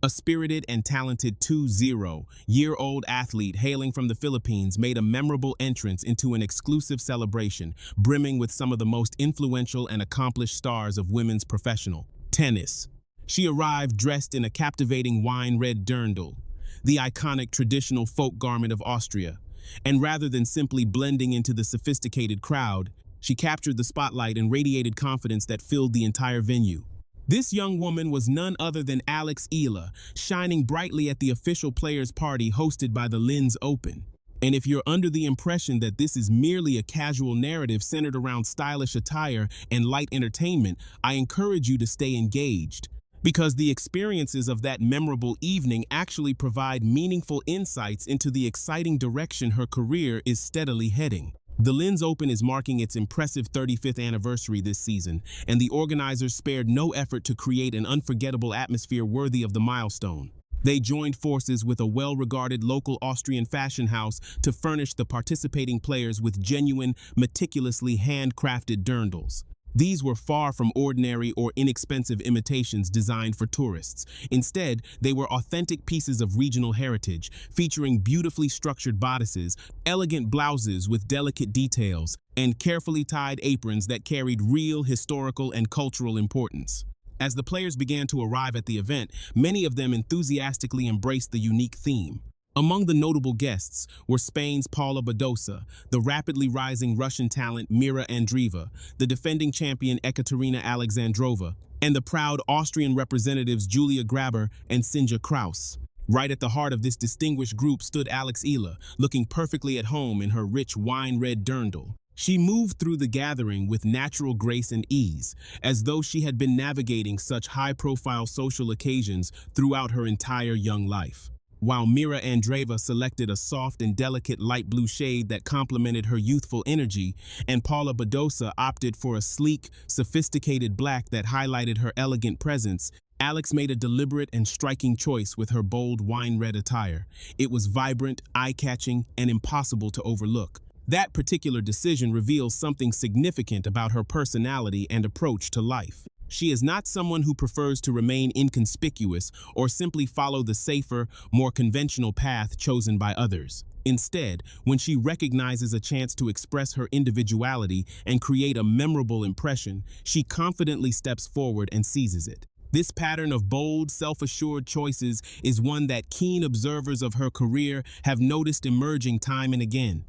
A spirited and talented 20-year-old athlete hailing from the Philippines made a memorable entrance into an exclusive celebration, brimming with some of the most influential and accomplished stars of women's professional tennis. She arrived dressed in a captivating wine-red dirndl, the iconic traditional folk garment of Austria, and rather than simply blending into the sophisticated crowd, she captured the spotlight and radiated confidence that filled the entire venue. This young woman was none other than Eala, shining brightly at the official players' party hosted by the Linz Open. And if you're under the impression that this is merely a casual narrative centered around stylish attire and light entertainment, I encourage you to stay engaged, because the experiences of that memorable evening actually provide meaningful insights into the exciting direction her career is steadily heading. The Linz Open is marking its impressive 35th anniversary this season, and the organizers spared no effort to create an unforgettable atmosphere worthy of the milestone. They joined forces with a well-regarded local Austrian fashion house to furnish the participating players with genuine, meticulously handcrafted dirndls. These were far from ordinary or inexpensive imitations designed for tourists. Instead, they were authentic pieces of regional heritage, featuring beautifully structured bodices, elegant blouses with delicate details, and carefully tied aprons that carried real historical and cultural importance. As the players began to arrive at the event, many of them enthusiastically embraced the unique theme. Among the notable guests were Spain's Paula Badosa, the rapidly rising Russian talent Mira Andreeva, the defending champion Ekaterina Alexandrova, and the proud Austrian representatives Julia Graber and Sinja Kraus. Right at the heart of this distinguished group stood Eala, looking perfectly at home in her rich wine-red dirndl. She moved through the gathering with natural grace and ease, as though she had been navigating such high-profile social occasions throughout her entire young life. While Mira Andreeva selected a soft and delicate light blue shade that complemented her youthful energy, and Paula Badosa opted for a sleek, sophisticated black that highlighted her elegant presence, Alex made a deliberate and striking choice with her bold wine-red attire. It was vibrant, eye-catching, and impossible to overlook. That particular decision reveals something significant about her personality and approach to life. She is not someone who prefers to remain inconspicuous or simply follow the safer, more conventional path chosen by others. Instead, when she recognizes a chance to express her individuality and create a memorable impression, she confidently steps forward and seizes it. This pattern of bold, self-assured choices is one that keen observers of her career have noticed emerging time and again.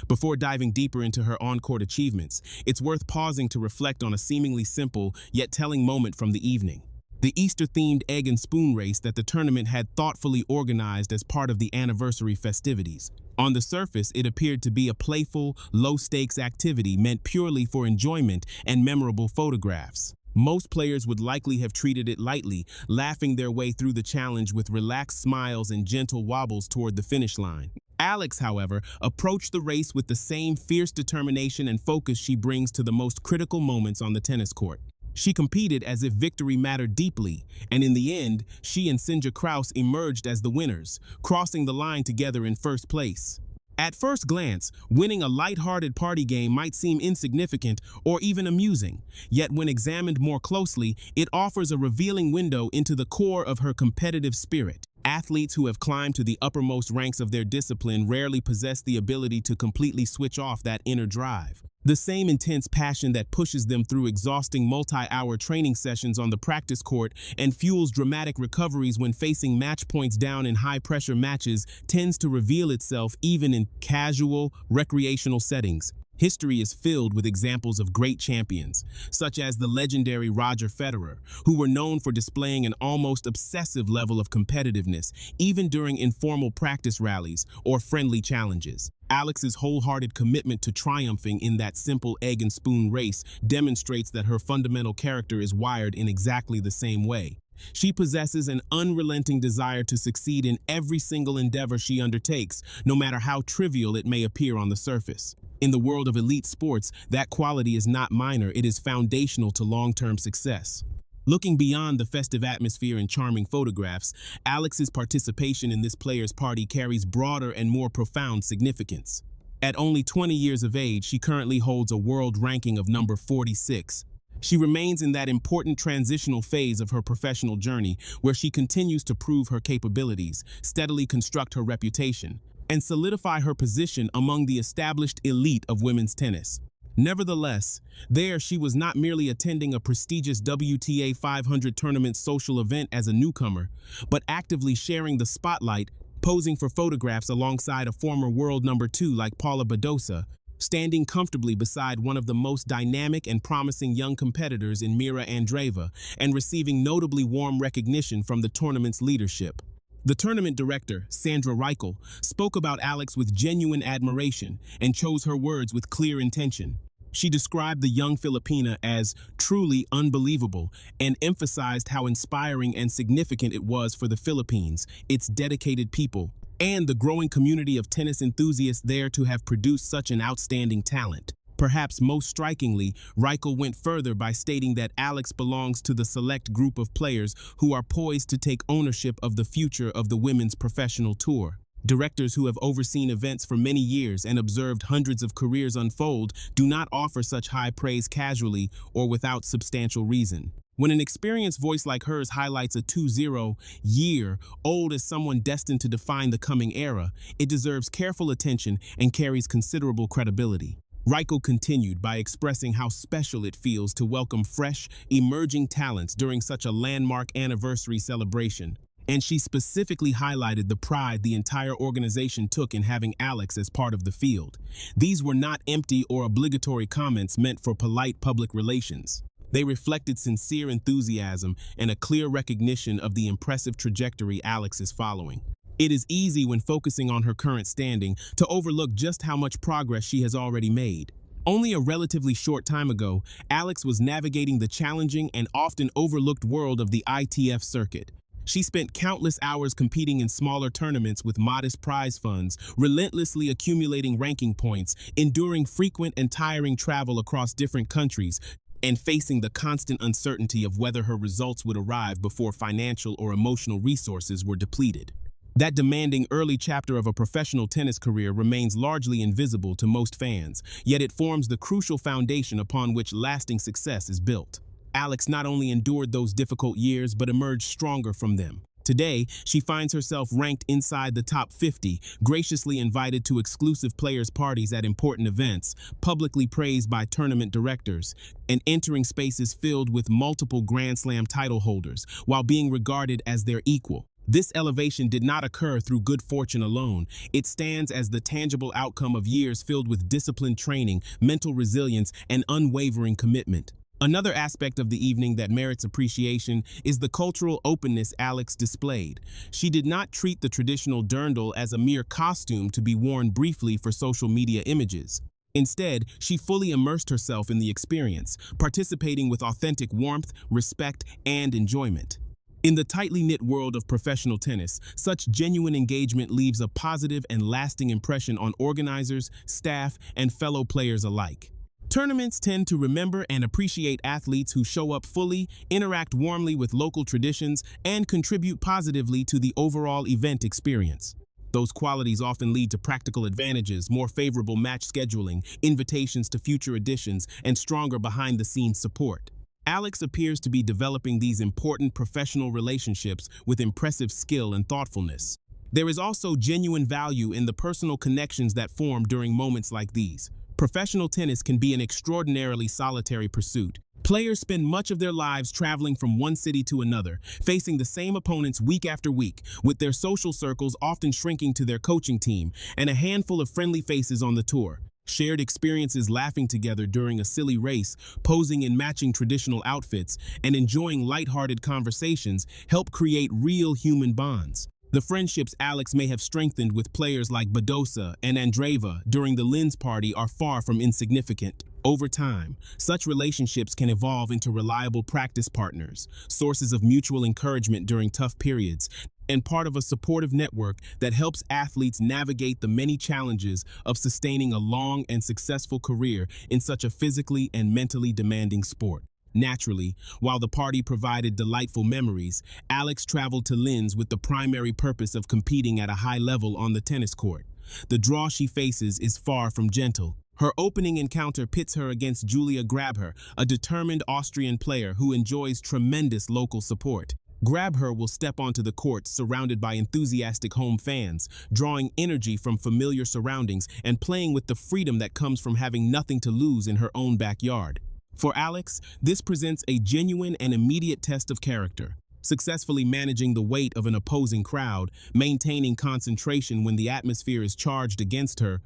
Before diving deeper into her on-court achievements, it's worth pausing to reflect on a seemingly simple yet telling moment from the evening. The Easter-themed egg and spoon race that the tournament had thoughtfully organized as part of the anniversary festivities. On the surface, it appeared to be a playful, low-stakes activity meant purely for enjoyment and memorable photographs. Most players would likely have treated it lightly, laughing their way through the challenge with relaxed smiles and gentle wobbles toward the finish line. Alex, however, approached the race with the same fierce determination and focus she brings to the most critical moments on the tennis court. She competed as if victory mattered deeply, and in the end, she and Sinja Kraus emerged as the winners, crossing the line together in first place. At first glance, winning a light-hearted party game might seem insignificant or even amusing, yet when examined more closely, it offers a revealing window into the core of her competitive spirit. Athletes who have climbed to the uppermost ranks of their discipline rarely possess the ability to completely switch off that inner drive. The same intense passion that pushes them through exhausting multi-hour training sessions on the practice court and fuels dramatic recoveries when facing match points down in high-pressure matches tends to reveal itself even in casual, recreational settings. History is filled with examples of great champions, such as the legendary Roger Federer, who were known for displaying an almost obsessive level of competitiveness, even during informal practice rallies or friendly challenges. Alex's wholehearted commitment to triumphing in that simple egg and spoon race demonstrates that her fundamental character is wired in exactly the same way. She possesses an unrelenting desire to succeed in every single endeavor she undertakes, no matter how trivial it may appear on the surface. In the world of elite sports, that quality is not minor, it is foundational to long-term success. Looking beyond the festive atmosphere and charming photographs, Alex's participation in this players' party carries broader and more profound significance. At only 20 years of age, she currently holds a world ranking of number 46. She remains in that important transitional phase of her professional journey where she continues to prove her capabilities, steadily construct her reputation, and solidify her position among the established elite of women's tennis. Nevertheless, there she was not merely attending a prestigious WTA 500 tournament social event as a newcomer, but actively sharing the spotlight, posing for photographs alongside a former world number 2 like Paula Badosa, standing comfortably beside one of the most dynamic and promising young competitors in Mira Andreeva, and receiving notably warm recognition from the tournament's leadership. The tournament director, Sandra Reichel, spoke about Alex with genuine admiration and chose her words with clear intention. She described the young Filipina as truly unbelievable and emphasized how inspiring and significant it was for the Philippines, its dedicated people, and the growing community of tennis enthusiasts there to have produced such an outstanding talent. Perhaps most strikingly, Reichel went further by stating that Alex belongs to the select group of players who are poised to take ownership of the future of the women's professional tour. Directors who have overseen events for many years and observed hundreds of careers unfold do not offer such high praise casually or without substantial reason. When an experienced voice like hers highlights a 20-year-old as someone destined to define the coming era, it deserves careful attention and carries considerable credibility. Reichel continued by expressing how special it feels to welcome fresh, emerging talents during such a landmark anniversary celebration. And she specifically highlighted the pride the entire organization took in having Alex as part of the field. These were not empty or obligatory comments meant for polite public relations. They reflected sincere enthusiasm and a clear recognition of the impressive trajectory Alex is following. It is easy when focusing on her current standing to overlook just how much progress she has already made. Only a relatively short time ago, Alex was navigating the challenging and often overlooked world of the ITF circuit. She spent countless hours competing in smaller tournaments with modest prize funds, relentlessly accumulating ranking points, enduring frequent and tiring travel across different countries, and facing the constant uncertainty of whether her results would arrive before financial or emotional resources were depleted. That demanding early chapter of a professional tennis career remains largely invisible to most fans, yet it forms the crucial foundation upon which lasting success is built. Alex not only endured those difficult years but emerged stronger from them. Today, she finds herself ranked inside the top 50, graciously invited to exclusive players' parties at important events, publicly praised by tournament directors, and entering spaces filled with multiple Grand Slam title holders, while being regarded as their equal. This elevation did not occur through good fortune alone. It stands as the tangible outcome of years filled with disciplined training, mental resilience, and unwavering commitment. Another aspect of the evening that merits appreciation is the cultural openness Alex displayed. She did not treat the traditional dirndl as a mere costume to be worn briefly for social media images. Instead, she fully immersed herself in the experience, participating with authentic warmth, respect, and enjoyment. In the tightly knit world of professional tennis, such genuine engagement leaves a positive and lasting impression on organizers, staff, and fellow players alike. Tournaments tend to remember and appreciate athletes who show up fully, interact warmly with local traditions, and contribute positively to the overall event experience. Those qualities often lead to practical advantages, more favorable match scheduling, invitations to future editions, and stronger behind-the-scenes support. Alex appears to be developing these important professional relationships with impressive skill and thoughtfulness. There is also genuine value in the personal connections that form during moments like these. Professional tennis can be an extraordinarily solitary pursuit. Players spend much of their lives traveling from one city to another, facing the same opponents week after week, with their social circles often shrinking to their coaching team and a handful of friendly faces on the tour. Shared experiences laughing together during a silly race, posing in matching traditional outfits, and enjoying lighthearted conversations help create real human bonds. The friendships Alex may have strengthened with players like Badosa and Andreeva during the Linz party are far from insignificant. Over time, such relationships can evolve into reliable practice partners, sources of mutual encouragement during tough periods, and part of a supportive network that helps athletes navigate the many challenges of sustaining a long and successful career in such a physically and mentally demanding sport. Naturally, while the party provided delightful memories, Alex traveled to Linz with the primary purpose of competing at a high level on the tennis court. The draw she faces is far from gentle. Her opening encounter pits her against Julia Grabher, a determined Austrian player who enjoys tremendous local support. Grabher will step onto the court surrounded by enthusiastic home fans, drawing energy from familiar surroundings and playing with the freedom that comes from having nothing to lose in her own backyard. For Alex, this presents a genuine and immediate test of character. Successfully managing the weight of an opposing crowd, maintaining concentration when the atmosphere is charged against her,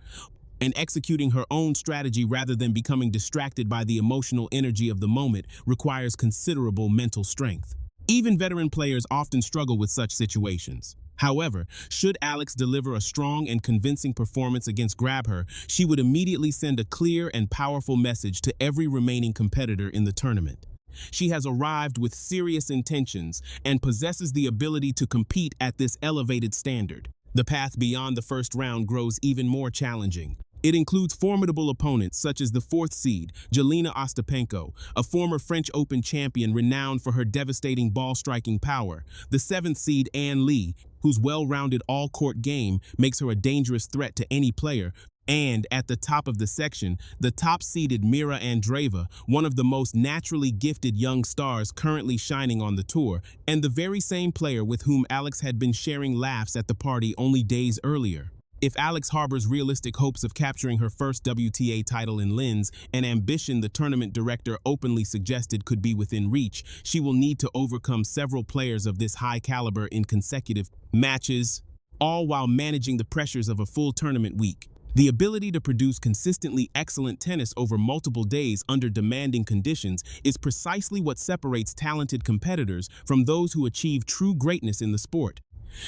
and executing her own strategy rather than becoming distracted by the emotional energy of the moment requires considerable mental strength. Even veteran players often struggle with such situations. However, should Alex deliver a strong and convincing performance against Grabher, she would immediately send a clear and powerful message to every remaining competitor in the tournament. She has arrived with serious intentions and possesses the ability to compete at this elevated standard. The path beyond the first round grows even more challenging. It includes formidable opponents such as the fourth seed, Jelena Ostapenko, a former French Open champion renowned for her devastating ball-striking power, the seventh seed Anne Lee, whose well-rounded all-court game makes her a dangerous threat to any player, and at the top of the section, the top-seeded Mira Andreeva, one of the most naturally gifted young stars currently shining on the tour, and the very same player with whom Alex had been sharing laughs at the party only days earlier. If Alex harbors realistic hopes of capturing her first WTA title in Linz, an ambition the tournament director openly suggested could be within reach, she will need to overcome several players of this high caliber in consecutive matches, all while managing the pressures of a full tournament week. The ability to produce consistently excellent tennis over multiple days under demanding conditions is precisely what separates talented competitors from those who achieve true greatness in the sport.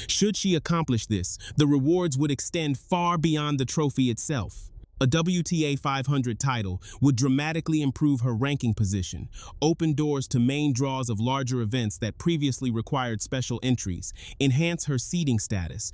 Should she accomplish this, the rewards would extend far beyond the trophy itself. A WTA 500 title would dramatically improve her ranking position, open doors to main draws of larger events that previously required special entries, enhance her seeding status,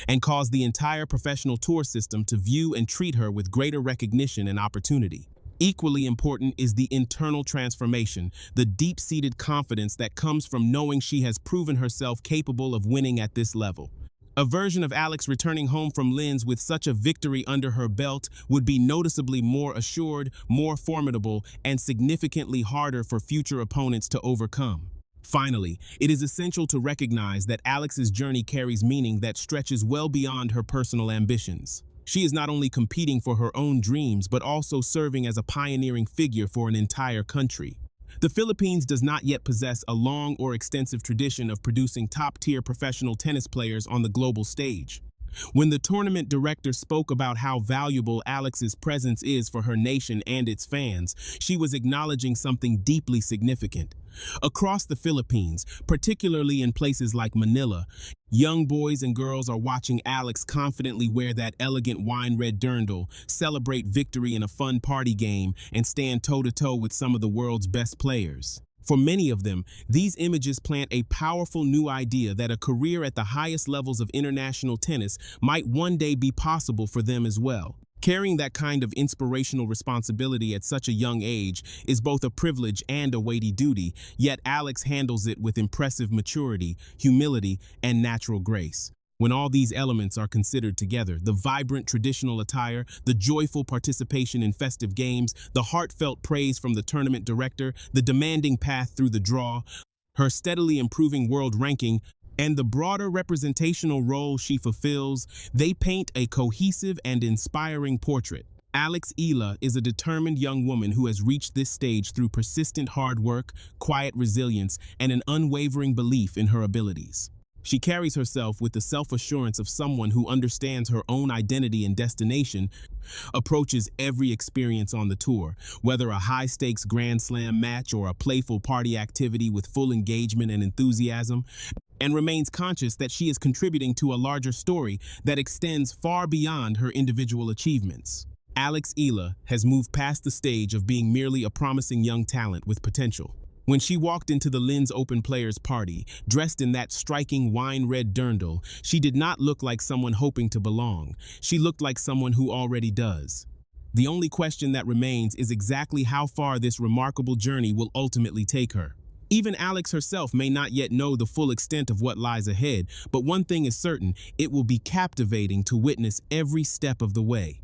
and cause the entire professional tour system to view and treat her with greater recognition and opportunity. Equally important is the internal transformation, the deep-seated confidence that comes from knowing she has proven herself capable of winning at this level. A version of Alex returning home from Linz with such a victory under her belt would be noticeably more assured, more formidable, and significantly harder for future opponents to overcome. Finally, it is essential to recognize that Alex's journey carries meaning that stretches well beyond her personal ambitions. She is not only competing for her own dreams, but also serving as a pioneering figure for an entire country. The Philippines does not yet possess a long or extensive tradition of producing top-tier professional tennis players on the global stage. When the tournament director spoke about how valuable Alex's presence is for her nation and its fans, she was acknowledging something deeply significant. Across the Philippines, particularly in places like Manila, young boys and girls are watching Alex confidently wear that elegant wine-red dirndl, celebrate victory in a fun party game, and stand toe-to-toe with some of the world's best players. For many of them, these images plant a powerful new idea that a career at the highest levels of international tennis might one day be possible for them as well. Carrying that kind of inspirational responsibility at such a young age is both a privilege and a weighty duty, yet Alex handles it with impressive maturity, humility, and natural grace. When all these elements are considered together, the vibrant traditional attire, the joyful participation in festive games, the heartfelt praise from the tournament director, the demanding path through the draw, her steadily improving world ranking, and the broader representational role she fulfills, they paint a cohesive and inspiring portrait. Alex Eala is a determined young woman who has reached this stage through persistent hard work, quiet resilience, and an unwavering belief in her abilities. She carries herself with the self-assurance of someone who understands her own identity and destination, approaches every experience on the tour, whether a high-stakes Grand Slam match or a playful party activity with full engagement and enthusiasm, and remains conscious that she is contributing to a larger story that extends far beyond her individual achievements. Alex Eala has moved past the stage of being merely a promising young talent with potential. When she walked into the Linz Open Players Party, dressed in that striking wine-red dirndl, she did not look like someone hoping to belong. She looked like someone who already does. The only question that remains is exactly how far this remarkable journey will ultimately take her. Even Alex herself may not yet know the full extent of what lies ahead, but one thing is certain, it will be captivating to witness every step of the way.